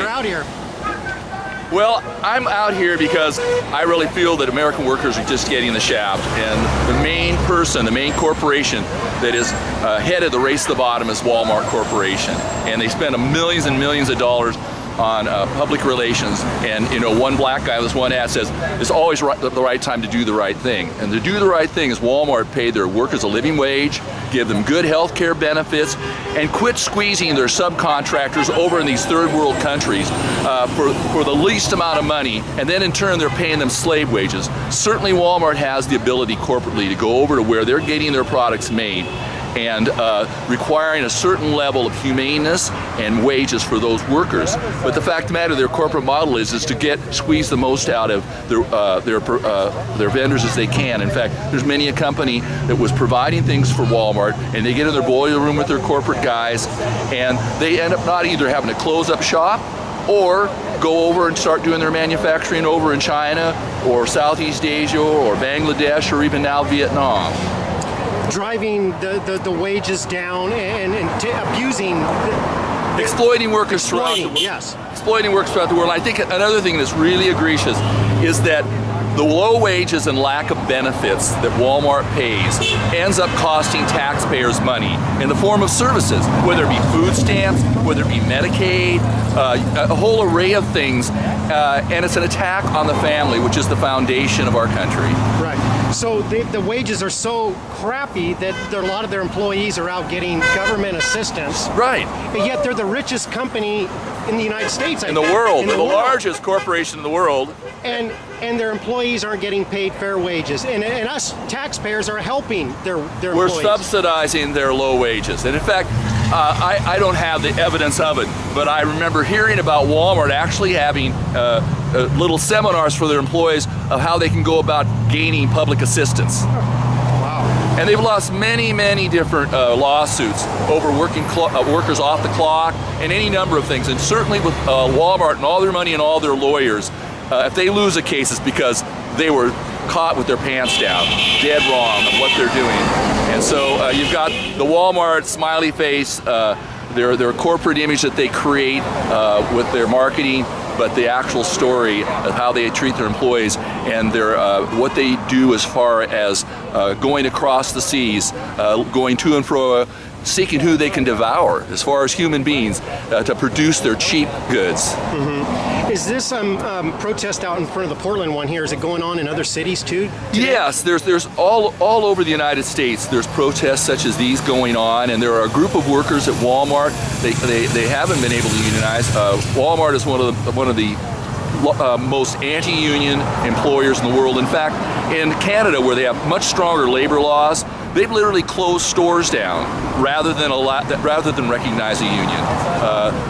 out here? Well, I'm out here because I really feel that American workers are just getting the shaft, and the main person, the main corporation that is head of the race to the bottom is Walmart Corporation, and they spend millions and millions of dollars on public relations. And you know, one black guy, this one ad says, it's always the right time to do the right thing. And to do the right thing is Walmart paid their workers a living wage, give them good health care benefits, and quit squeezing their subcontractors over in these third world countries for the least amount of money, and then in turn they're paying them slave wages. Certainly Walmart has the ability corporately to go over to where they're getting their products made and requiring a certain level of humaneness and wages for those workers. But the fact of the matter, their corporate model is to squeeze the most out of their vendors as they can. In fact, there's many a company that was providing things for Walmart, and they get in their boiler room with their corporate guys, and they end up not either having to close up shop or go over and start doing their manufacturing over in China or Southeast Asia or Bangladesh or even now Vietnam. Driving the wages down and abusing, exploiting workers throughout the world. Yes. Exploiting workers throughout the world. I think another thing that's really egregious is that the low wages and lack of benefits that Walmart pays ends up costing taxpayers money in the form of services, whether it be food stamps, whether it be Medicaid, a whole array of things, and it's an attack on the family, which is the foundation of our country. Right. So the wages are so crappy that a lot of their employees are out getting government assistance. Right. And yet they're the richest company in the United States. In the world. They're the largest corporation in the world. And their employees aren't getting paid fair wages. And us taxpayers are helping their employees. We're subsidizing their low wages. And in fact, I don't have the evidence of it, but I remember hearing about Walmart actually having little seminars for their employees of how they can go about gaining public assistance. Wow. And they've lost many, many different lawsuits over working workers off the clock and any number of things. And certainly with Walmart and all their money and all their lawyers, if they lose a case, it's because they were caught with their pants down, dead wrong of what they're doing. And so you've got the Walmart smiley face, their corporate image that they create with their marketing, but the actual story of how they treat their employees and what they do as far as going across the seas, going to and fro, seeking who they can devour as far as human beings to produce their cheap goods. Mm-hmm. Is this protest out in front of the Portland one here, is it going on in other cities too today? Yes, there's all over the United States, there's protests such as these going on, and there are a group of workers at Walmart. They haven't been able to unionize. Walmart is one of the most anti-union employers in the world. In fact, in Canada, where they have much stronger labor laws, they've literally closed stores down rather than recognize a union.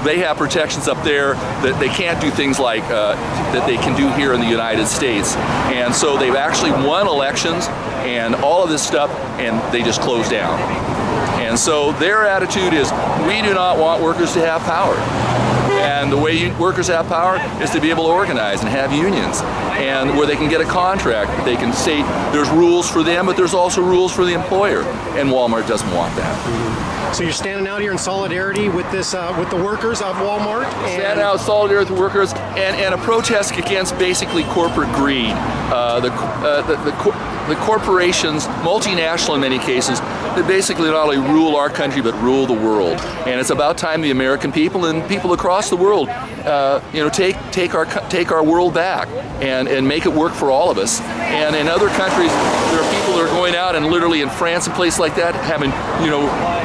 They have protections up there that they can't do things like that they can do here in the United States. And so they've actually won elections and all of this stuff, and they just closed down. And so their attitude is, we do not want workers to have power. And the way workers have power is to be able to organize and have unions, and where they can get a contract. They can say there's rules for them, but there's also rules for the employer, and Walmart doesn't want that. Mm-hmm. So you're standing out here in solidarity with this, with the workers of Walmart? Standing out in solidarity with the workers, and a protest against basically corporate greed. The corporations, multinational in many cases, that basically not only rule our country but rule the world. And it's about time the American people and people across the world, take our world back and make it work for all of us. And in other countries, there are people that are going out and literally in France and places like that having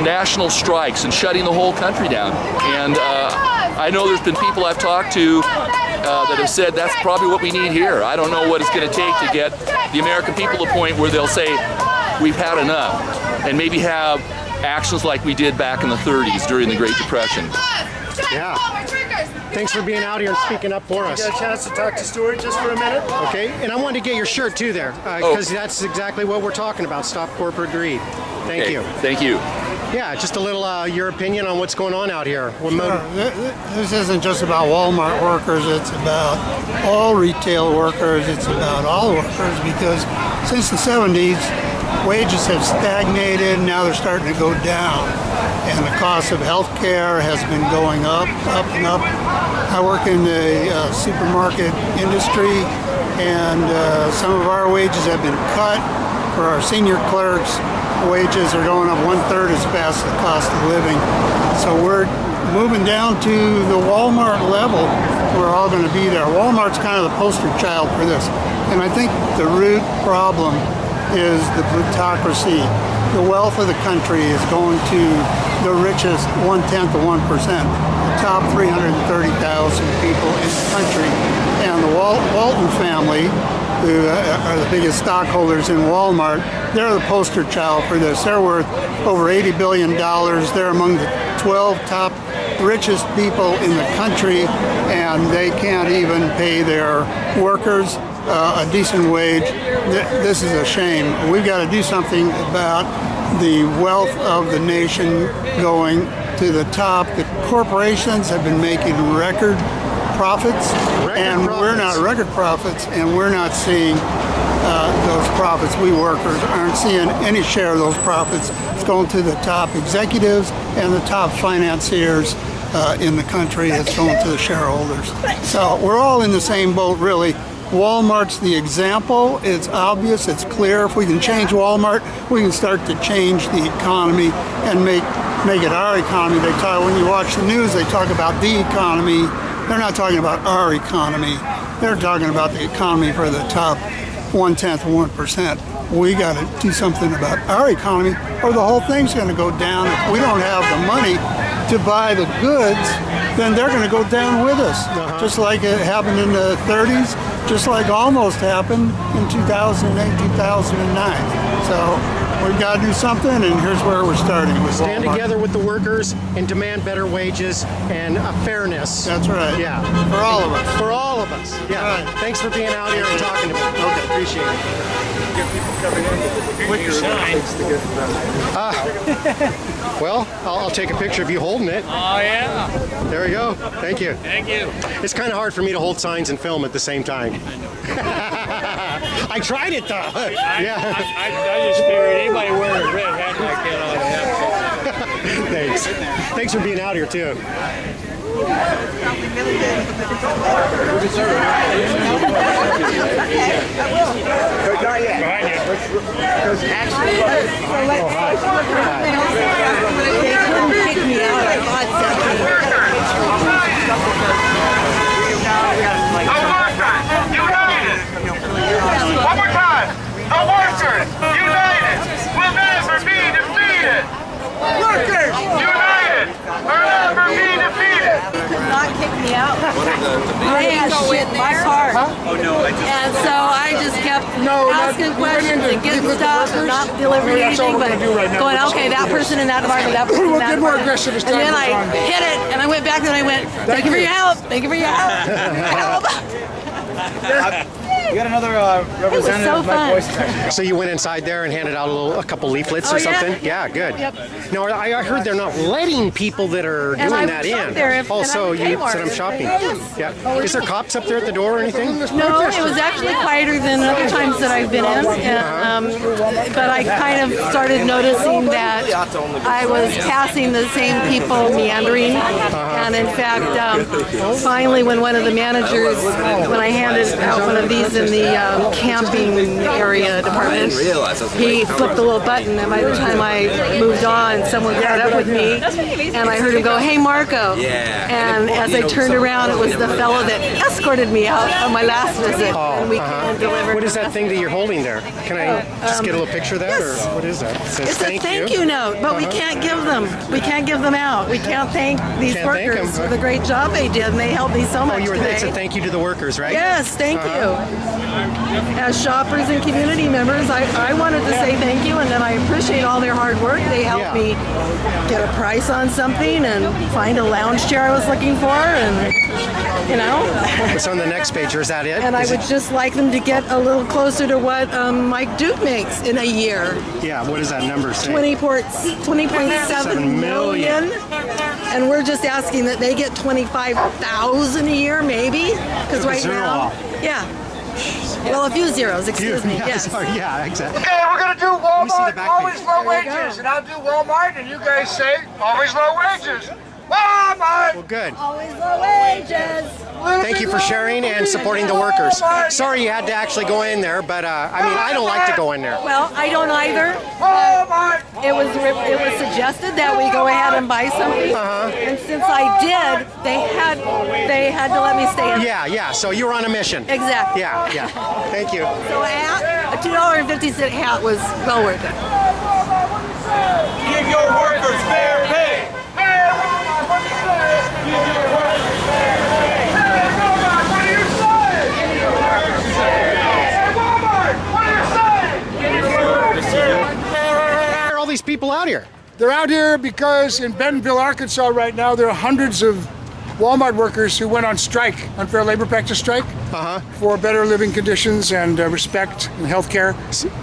national strikes and shutting the whole country down. And I know there's been people I've talked to that have said that's probably what we need here. I don't know what it's going to take to get the American people to a point where they'll say, we've had enough, and maybe have actions like we did back in the 30s during the Great Depression. Yeah. Thanks for being out here and speaking up for us. You got a chance to talk to Stuart just for a minute? Okay, and I wanted to get your shirt too there, because that's exactly what we're talking about, stop corporate greed. Thank you. Thank you. Yeah, just a little your opinion on what's going on out here. Sure. This isn't just about Walmart workers, it's about all retail workers, it's about all workers, because since the 70s, wages have stagnated, now they're starting to go down. And the cost of health care has been going up and up. I work in the supermarket industry, and some of our wages have been cut. For our senior clerks, wages are going up 1/3 as fast as the cost of living. So we're moving down to the Walmart level. We're all going to be there. Walmart's kind of the poster child for this. And I think the root problem is the plutocracy. The wealth of the country is going to the richest 1/10 of 1%, the top 330,000 people in the country. And the Walton family, who are the biggest stockholders in Walmart, they're the poster child for this. They're worth over $80 billion. They're among the 12 top richest people in the country, and they can't even pay their workers a decent wage. This is a shame. We've got to do something about the wealth of the nation going to the top. The corporations have been making record profits, we're not record profits, and we're not seeing those profits. We workers aren't seeing any share of those profits. It's going to the top executives and the top financiers in the country. It's going to the shareholders. So we're all in the same boat, really. Walmart's the example. It's obvious, it's clear. If we can change Walmart, we can start to change the economy and make it our economy. When you watch the news, they talk about the economy. They're not talking about our economy. They're talking about the economy for the top 1/10 of 1%. We got to do something about our economy, or the whole thing's going to go down. If we don't have the money to buy the goods, then they're going to go down with us. Just like it happened in the 30s, just like almost happened in 2008, 2009. So we've got to do something, and here's where we're starting. Stand together with the workers and demand better wages and fairness. That's right. Yeah. For all of us. For all of us. Yeah. Right. Thanks for being out here and talking to me. Okay, appreciate it. Get people coming in with the quicker things to get them. Well, I'll take a picture of you holding it. Oh, yeah. There we go. Thank you. Thank you. It's kind of hard for me to hold signs and film at the same time. I tried it though. Yeah. I just figured anybody wearing a red hat like that ought to have Thanks. Thanks for being out here too. Not yet. behind you. Because actually, They couldn't kick me out. I bought One more time. The workers, united, will never be defeated. Workers, united, will never be defeated. could not kick me out. I had shit in my car. And so I just kept asking questions and getting stuff and not delivering anything, but going, okay, that person in that department, that person in that department. And then I hit it, and I went back and I went, thank you for your help. Thank you for your help. you got another representative so of my fun. voice. So you went inside there and handed out a couple leaflets Oh, or yeah. something? Yeah, good. Yep. No, I heard they're not letting people that are And doing I that would shop in. there if- Oh, and I so would pay you more. said I'm shopping. Yes. Yeah. Is there cops up there at the door or anything? No, it was actually quieter than other times that I've been in, and, but I kind of started noticing that I was passing the same people meandering, and in fact, finally when one of the managers, when I handed out one of these in the camping area department, he flipped the little button, and by the time I moved on, someone caught up with me, and I heard him go, "Hey, Marco," and as I turned around, it was the fellow that escorted me out on my last visit, and we came and delivered. What is that thing that you're holding there? Can I just get a little picture of that, yes. or what is that? It says It's a thank you note, but we can't give them. We can't give them out. We can't thank these Can't thank workers them. for the great job they did, and they helped me so Oh, much today. it's a thank you to the workers, right? Yes, thank you. As shoppers and community members, I wanted to say thank you, and then I appreciate all their hard work. They helped me get a price on something and find a lounge chair I was looking for, and you know. It's on the next page, or is that it? And I Is would it- just like them to get a little closer to what Mike Duke makes in a year. Yeah, what does that number say? 20.7 million. And we're just asking that they get 25,000 a year, maybe, because right zero now, off. yeah. Well, a few zeros, excuse me. Yeah, Yes. sorry, yeah, exactly. Okay, we're gonna do me see the Walmart, back always page. low There you wages, go. and I'll do Walmart, and you guys say always low wages. Walmart! Well, good. Always the wages. Thank you for sharing and supporting the workers. Sorry you had to actually go in there, but I mean, I don't like to go in there. Well, I don't either. Walmart! It was suggested that we go ahead and buy something, and since I did, they had to let me stay in. Yeah. So you were on a mission. Exactly. Yeah. Thank you. So a $2.50 hat was well worth it. Give your workers fair pay! Hey, Walmart, what do you say? Give your workers fair pay! Hey, Walmart, what do you say? Give your workers fair pay! Hey, Walmart, what do you say? Give your workers fair pay! Why are all these people out here? They're out here because in Bentonville, Arkansas right now, there are hundreds of Walmart workers who went on strike, unfair labor practice strike, for better living conditions and respect and health care.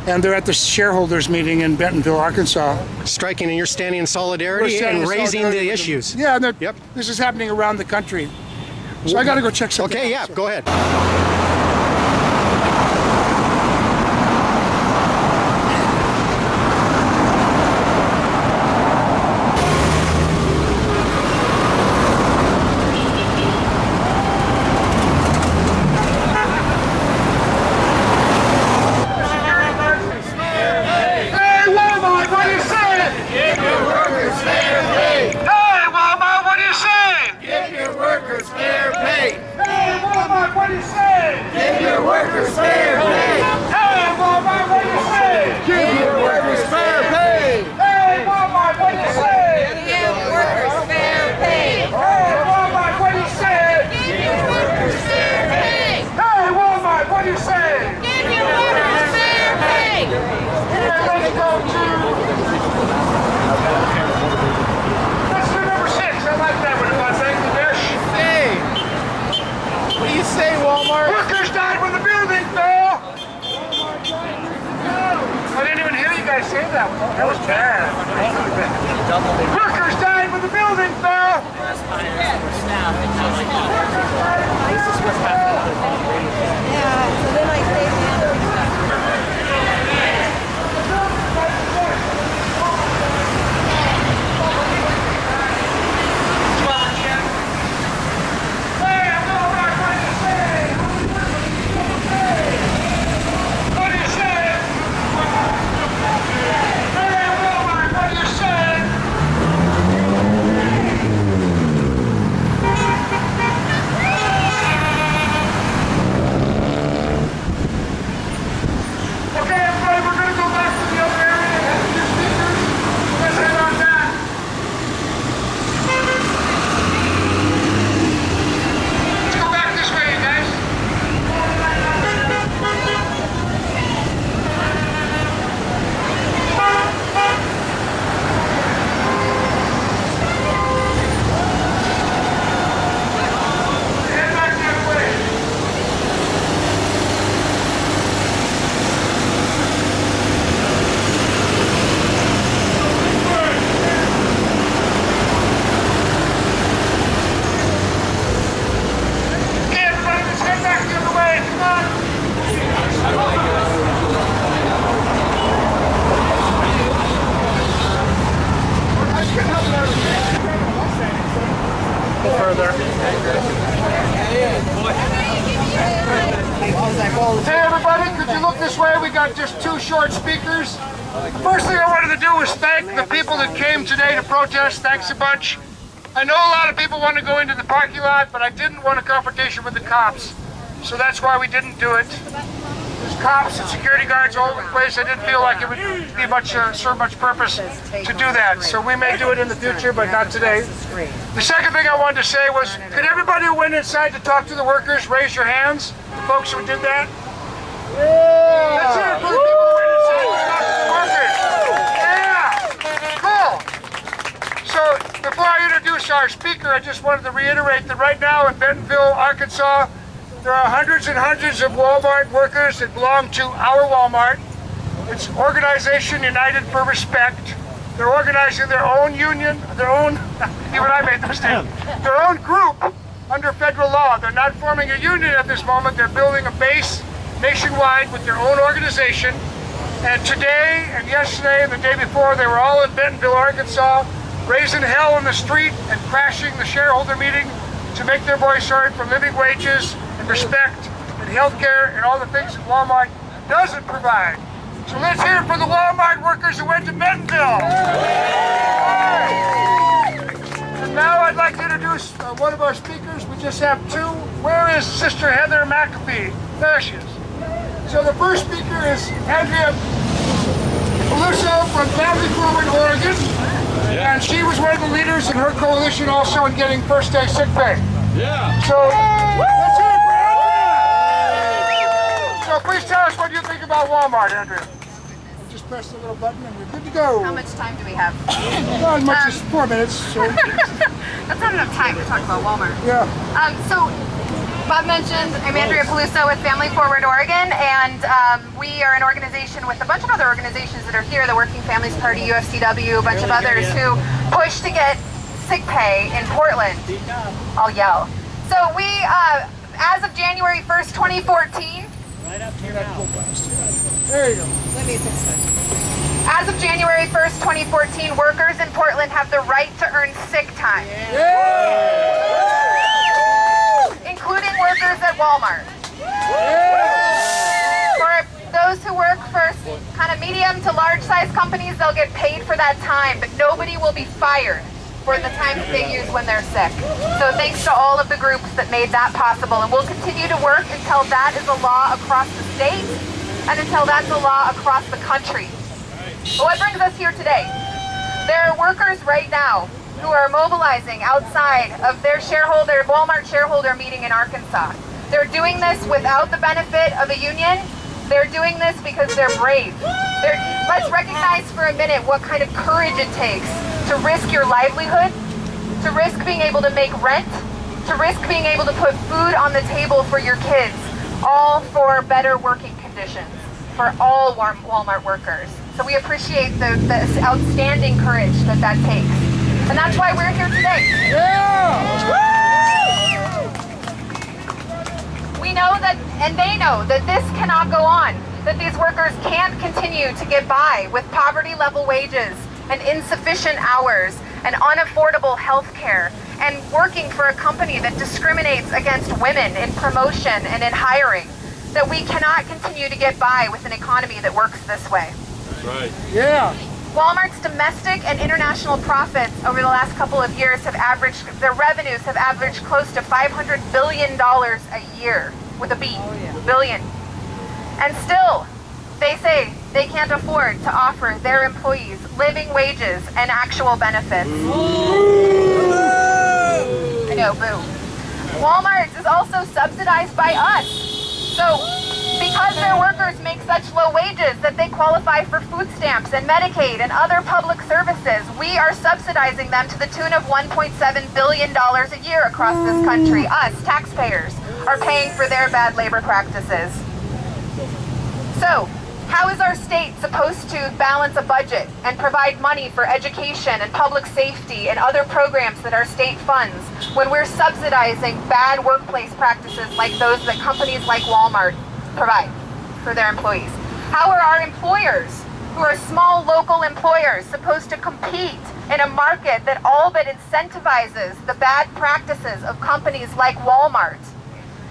And they're at the shareholders meeting in Bentonville, Arkansas. Striking, and you're standing in solidarity We're standing and in raising solidarity the with them. issues. Yeah, and Yep. this is happening around the country. So I got to go check something Okay, out. yeah, go ahead. Hey, Walmart, what do you say? Give your workers fair pay! Hey, Walmart, what do you say? Give your workers fair pay! Hey, Walmart, what do you say? Give your workers fair pay! Hey, Walmart, what do you say? Give your workers fair pay! Hey, Walmart, what do you say? Give workers fair pay. Hey, Walmart, what do you say? Give your workers fair pay. Hey, Walmart, what do you say? Give your workers fair pay. Let's go to number 6. I like that one. Thank you, Dish. Hey, what do you say, Walmart? Workers died when the building fell. I didn't even hear you guys say that one. That was bad. Workers died when the building fell. Yeah, so then I stayed Hey, I'm going back. What do you say? What do you say? Hey, Walmart, what do you say? Okay, everybody, we're going to go back to the other area and have your speakers. Let's head on back. Let's go back this way, you guys. Head back the other way. Okay, everybody, let's head back the other way. Come on. Hey everybody, could you look this way? We got just 2 short speakers. The first thing I wanted to do was thank the people that came today to protest. Thanks a bunch. I know a lot of people want to go into the parking lot, but I didn't want a confrontation with the cops. So that's why we didn't do it. There's cops and security guards all over the place. I didn't feel like it would be serve much purpose to do that. So we may do it in the future, but not today. The second thing I wanted to say was, could everybody who went inside to talk to the workers raise your hands? The folks who did that? That's it for the people who went inside to talk to the workers. Yeah! Cool! So before I introduce our speaker, I just wanted to reiterate that right now in Bentonville, Arkansas, there are hundreds and hundreds of Walmart workers that belong to our Walmart. It's Organization United for Respect. They're organizing their own union, their own, even I made the mistake, their own group under federal law. They're not forming a union at this moment. They're building a base nationwide with their own organization. And today and yesterday and the day before, they were all in Bentonville, Arkansas, raising hell in the street and crashing the shareholder meeting to make their voice heard for living wages and respect and health care and all the things that Walmart doesn't provide. So let's hear it for the Walmart workers who went to Bentonville. And now I'd like to introduce one of our speakers. We just have two. Where is Sister Heather McAfee? There she is. So the first speaker is Andrea Peluso from Family Forward, Oregon. Yeah. And she was one of the leaders in her coalition also in getting first day sick pay. Yeah. So let's hear it for Andrea. So please tell us what you think about Walmart, Andrea. Just press the little button and we're good to go. How much time do we have? Not as much as 4 minutes. So. That's not enough time to talk about Walmart. Yeah. So Bob mentioned I'm Andrea Peluso with Family Forward Oregon, and we are an organization with a bunch of other organizations that are here, the Working Families Party, UFCW, a bunch of others who push to get sick pay in Portland. I'll yell. So we, as of January 1st, 2014, There you go. let me fix it. As of January 1st, 2014, workers in Portland have the right to earn sick time. Including workers at Walmart. For those who work for kind of medium to large size companies, they'll get paid for that time, but nobody will be fired for the time that they use when they're sick. So thanks to all of the groups that made that possible, and we'll continue to work until that is a law across the state and until that's a law across the country. But what brings us here today? There are workers right now who are mobilizing outside of their Walmart shareholder meeting in Arkansas. They're doing this without the benefit of a union. They're doing this because they're brave. Let's recognize for a minute what kind of courage it takes to risk your livelihood, to risk being able to make rent, to risk being able to put food on the table for your kids, all for better working conditions for all Walmart workers. So we appreciate the outstanding courage that takes. And that's why we're here today. We know that, and they know, that this cannot go on, that these workers can't continue to get by with poverty-level wages and insufficient hours and unaffordable health care and working for a company that discriminates against women in promotion and in hiring, that we cannot continue to get by with an economy that works this way. Right. Yeah. Walmart's domestic and international profits over the last couple of years have averaged, their revenues have averaged close to $500 billion a year, with a B, billion. And still, they say they can't afford to offer their employees living wages and actual benefits. I know, boo. Walmart is also subsidized by us. So, because their workers make such low wages that they qualify for food stamps and Medicaid and other public services, we are subsidizing them to the tune of $1.7 billion a year across this country. Us, taxpayers, are paying for their bad labor practices. So, how is our state supposed to balance a budget and provide money for education and public safety and other programs that our state funds when we're subsidizing bad workplace practices like those that companies like Walmart provide for their employees? How are our employers, who are small local employers, supposed to compete in a market that all but incentivizes the bad practices of companies like Walmart?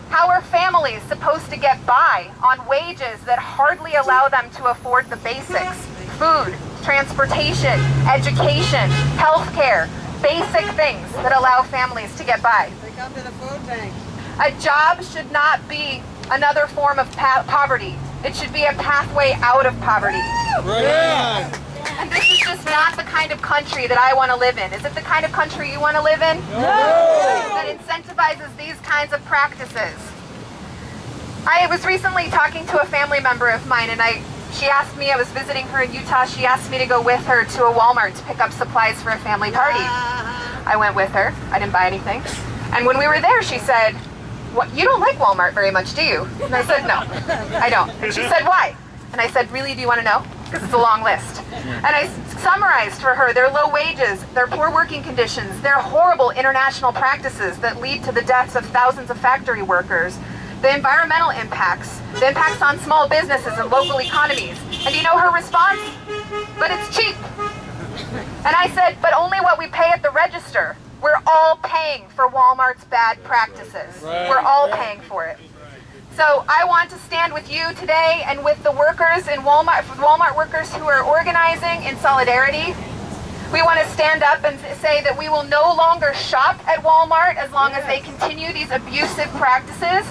How are families supposed to get by on wages that hardly allow them to afford the basics? Food, transportation, education, healthcare, basic things that allow families to get by. They come to the food bank. A job should not be another form of poverty. It should be a pathway out of poverty. Right. And this is just not the kind of country that I want to live in. Is it the kind of country you want to live in? No. That incentivizes these kinds of practices. I was recently talking to a family member of mine, and she asked me, I was visiting her in Utah, she asked me to go with her to a Walmart to pick up supplies for a family party. I went with her. I didn't buy anything. And when we were there, she said, "What, you don't like Walmart very much, do you?" And I said, "No, I don't." And she said, "Why?" And I said, "Really, do you want to know?" Because it's a long list. And I summarized for her their low wages, their poor working conditions, their horrible international practices that lead to the deaths of thousands of factory workers, the environmental impacts, the impacts on small businesses and local economies. And do you know her response? "But it's cheap." And I said, but only what we pay at the register. We're all paying for Walmart's bad practices. We're all paying for it. So I want to stand with you today and with the workers in Walmart workers who are organizing in solidarity. We want to stand up and say that we will no longer shop at Walmart as long as they continue these abusive practices.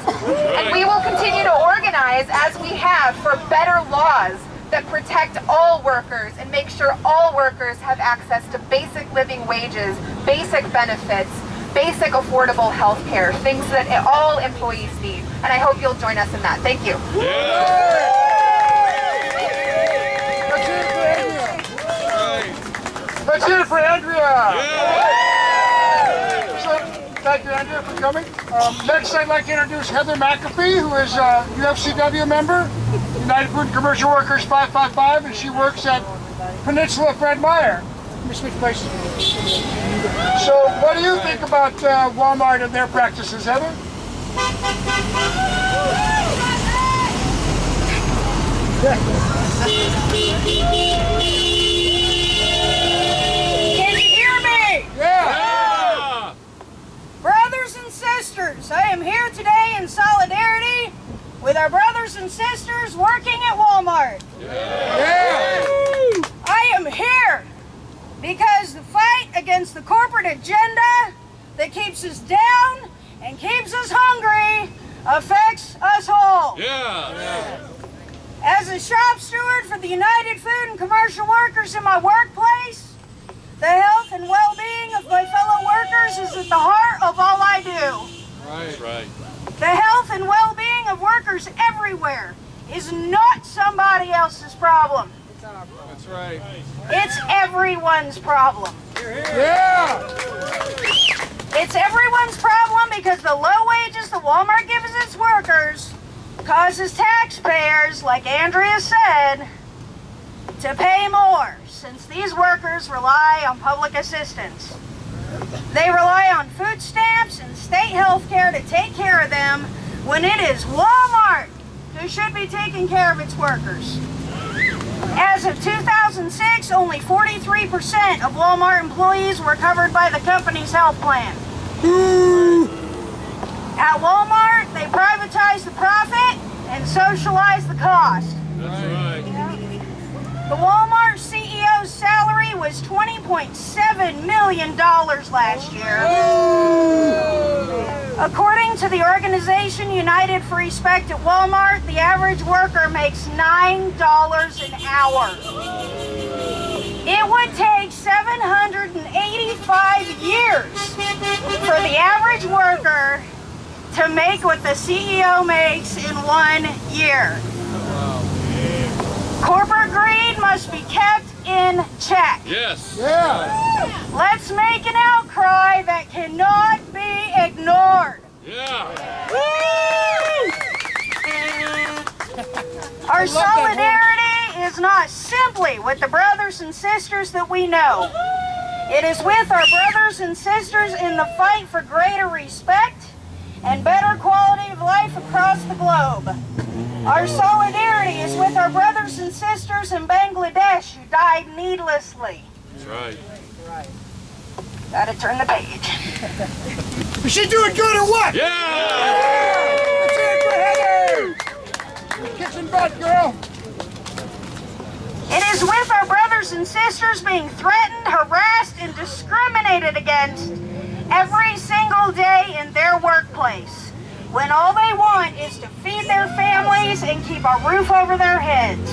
And we will continue to organize, as we have, for better laws that protect all workers and make sure all workers have access to basic living wages, basic benefits, basic affordable health care, things that all employees need. And I hope you'll join us in that. Thank you. Let's hear it for Andrea. So, thank you, Andrea, for coming. Next, I'd like to introduce Heather McAfee, who is a UFCW member, United Food and Commercial Workers 555, and she works at Peninsula Fred Meyer. Let me switch places. So, what do you think about Walmart and their practices, Heather? Can you hear me? Yeah. Brothers and sisters, I am here today in solidarity with our brothers and sisters working at Walmart. Yeah. I am here because the fight against the corporate agenda that keeps us down and keeps us hungry affects us all. As a shop steward for the United Food and Commercial Workers in my workplace, the health and well-being of my fellow workers is at the heart of all I do. Right. The health and well-being of workers everywhere is not somebody else's problem. That's right. It's everyone's problem. Yeah. It's everyone's problem because the low wages that Walmart gives its workers causes taxpayers, like Andrea said, to pay more, since these workers rely on public assistance. They rely on food stamps and state health care to take care of them, when it is Walmart who should be taking care of its workers. As of 2006, only 43% of Walmart employees were covered by the company's health plan. At Walmart, they privatized the profit and socialized the cost. That's right. The Walmart CEO's salary was $20.7 million last year. According to the organization United for Respect at Walmart, the average worker makes $9 an hour. It would take 785 years for the average worker to make what the CEO makes in 1 year. Corporate greed must be kept in check. Yes. Yeah. Let's make an outcry that cannot be ignored. Yeah. Our solidarity is not simply with the brothers and sisters that we know. It is with our brothers and sisters in the fight for greater respect and better quality of life across the globe. Our solidarity is with our brothers and sisters in Bangladesh who died needlessly. That's right. Gotta turn the page. Is she doing good or what? Yeah. Let's hear it for Heather. Kitchen butt, girl. It is with our brothers and sisters being threatened, harassed, and discriminated against every single day in their workplace, when all they want is to feed their families and keep a roof over their heads.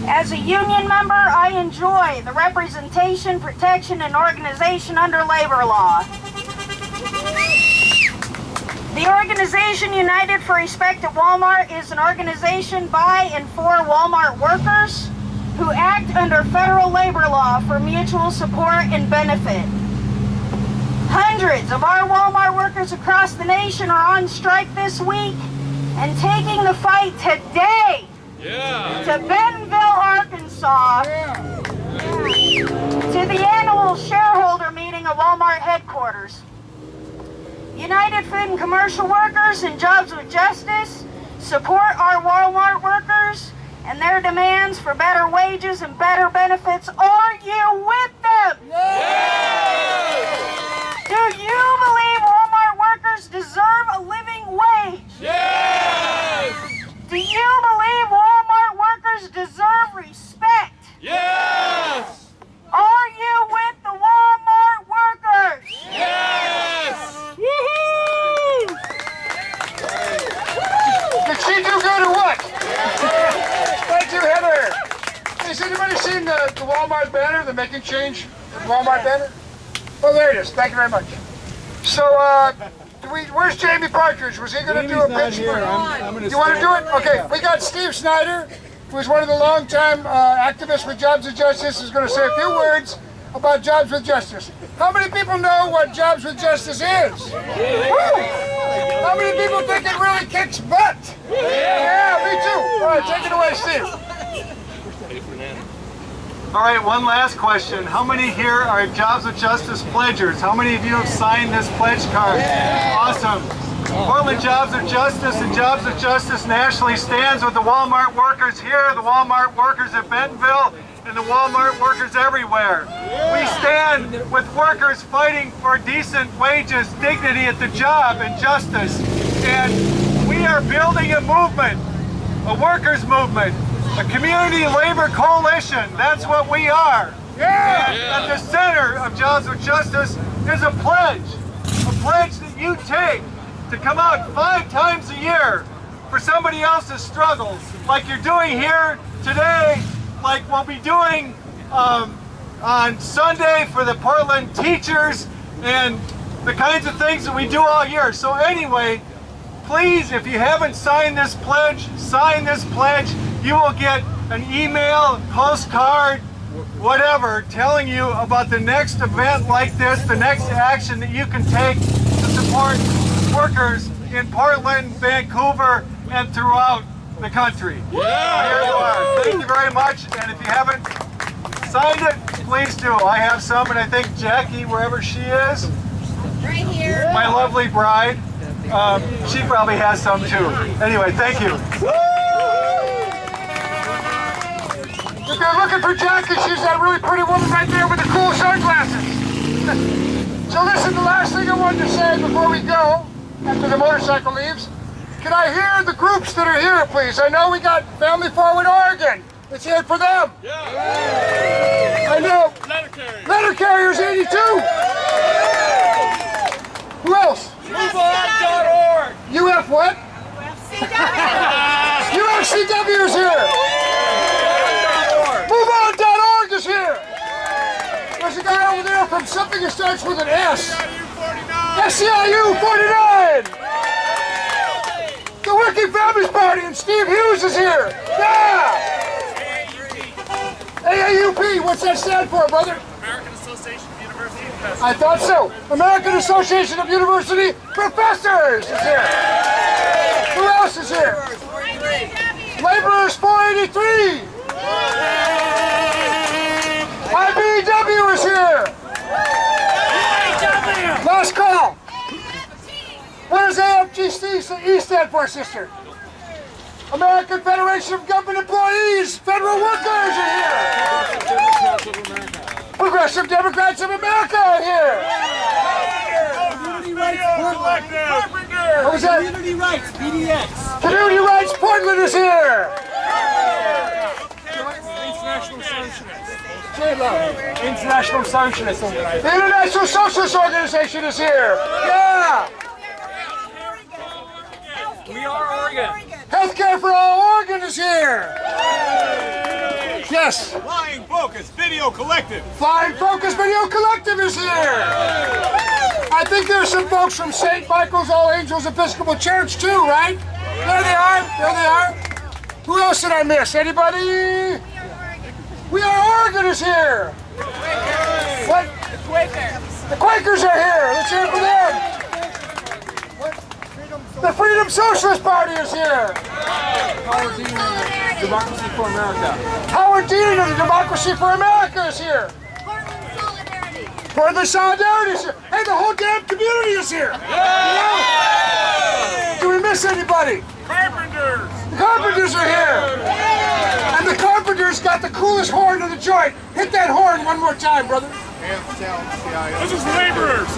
As a union member, I enjoy the representation, protection, and organization under labor law. The organization United for Respect at Walmart is an organization by and for Walmart workers who act under federal labor law for mutual support and benefit. Hundreds of our Walmart workers across the nation are on strike this week and taking the fight today to Bentonville, Arkansas, to the annual shareholder meeting of Walmart headquarters. United Food and Commercial Workers and Jobs with Justice support our Walmart workers and their demands for better wages and better benefits, are you with them? Yes! Do you believe Walmart workers deserve a living wage? Yes! Do you believe Walmart workers deserve respect? Yes! Are you with the Walmart workers? Yes! Woohoo! Did she do good or what? Thank you, Heather. Has anybody seen the Walmart banner, the Making Change Walmart banner? Oh, there it is. Thank you very much. So, where's Jamie Partridge? Was he going to do a pitch? You want to do it? Okay, we got Steve Snyder, who's one of the longtime activists with Jobs with Justice, is going to say a few words about Jobs with Justice. How many people know what Jobs with Justice is? Woo! How many people think it really kicks butt? Yeah, me too. All right, take it away, Steve. All right, one last question. How many here are Jobs with Justice pledgers? How many of you have signed this pledge card? Awesome. Portland Jobs with Justice and Jobs with Justice nationally stands with the Walmart workers here, the Walmart workers at Bentonville, and the Walmart workers everywhere. We stand with workers fighting for decent wages, dignity at the job, and justice. And we are building a movement, a workers' movement, a community labor coalition. That's what we are. Yeah. And at the center of Jobs with Justice is a pledge that you take to come out 5 times a year for somebody else's struggles, like you're doing here today, like we'll be doing on Sunday for the Portland teachers, and the kinds of things that we do all year. So anyway, please, if you haven't signed this pledge, sign this pledge. You will get an email, postcard, whatever, telling you about the next event like this, the next action that you can take to support workers in Portland, Vancouver, and throughout the country. Yeah. Here you are. Thank you very much. And if you haven't signed it, please do. I have some, and I think Jackie, wherever she is, Right here. my lovely bride, she probably has some too. Anyway, thank you. If you're looking for Jackie, she's that really pretty woman right there with the cool sunglasses. So listen, the last thing I wanted to say before we go, after the motorcycle leaves, can I hear the groups that are here, please? I know we got Family Forward Oregon. Let's hear it for them. Yeah. I know. Letter Carriers 82. Who else? MoveOn.org. UF what? UFCW is here. MoveOn.org is here. There's a guy over there from something that starts with an S. SCIU 49. The Working Families Party, and Steve Hughes is here. Yeah. AAUP, what's that stand for, brother? American Association of University Professors. I thought so. American Association of University Professors is here. Who else is here? Laborers 483. IBEW is here. Last call. What does AFGC stand for, sister? American Federation of Government Employees, Federal Workers are here. Progressive Democrats of America are here. Community Rights Portland. What was that? Community Rights, PDX. Community Rights Portland is here. International Socialists. International Socialist. The International Socialist Organization is here. Yeah. We are Oregon. Healthcare for All Oregon is here. Yes. Flying Focus Video Collective. Flying Focus Video Collective is here. I think there's some folks from St. Michael's All Angels Episcopal Church too, right? There they are. There they are. Who else did I miss? Anybody? We Are Oregon is here. What? The Quakers. The Quakers are here. Let's hear it for them. The Freedom Socialist Party is here. Howard Dean of the Democracy for America. Howard Dean of the Democracy for America is here. Portland Solidarity. Portland Solidarity is here. Hey, the whole damn community is here. Yeah. Do we miss anybody? Carpenters. The Carpenters are here. coolest horn in the joint. Hit that horn one more time, brother. This is laborers.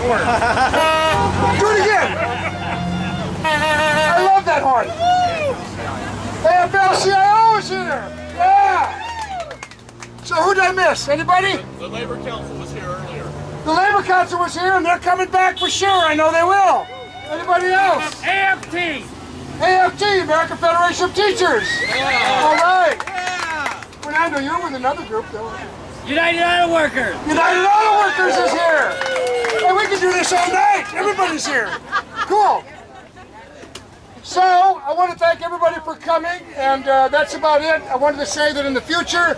Do it again. I love that horn. AFL-CIO is here. Yeah. So who did I miss? Anybody? The Labor Council was here earlier. The Labor Council was here, and they're coming back for sure. I know they will. Anybody else? AFT. AFT, American Federation of Teachers. Yeah. All right. Yeah. Fernando, you're with another group, though. United Auto Workers. United Auto Workers is here. Hey, we can do this all night. Everybody's here. Cool. So, I want to thank everybody for coming, and that's about it. I wanted to say that in the future,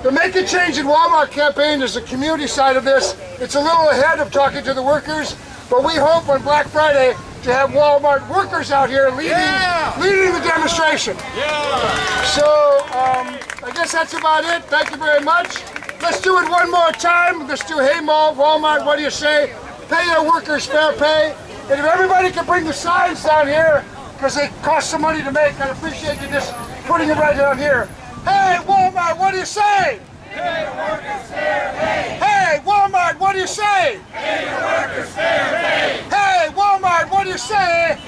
the Make a Change in Walmart campaign is the community side of this. It's a little ahead of talking to the workers, but we hope on Black Friday to have Walmart workers out here leading the demonstration. Yeah. So, I guess that's about it. Thank you very much. Let's do it one more time. Let's do Hey Mall, Walmart, what do you say? Pay your workers fair pay. And if everybody can bring the signs down here, because they cost some money to make, I'd appreciate you just putting it right down here. Hey Walmart, what do you say? Pay your workers fair pay. Hey Walmart, what do you say? Pay your workers fair pay. Hey Walmart, what do you say?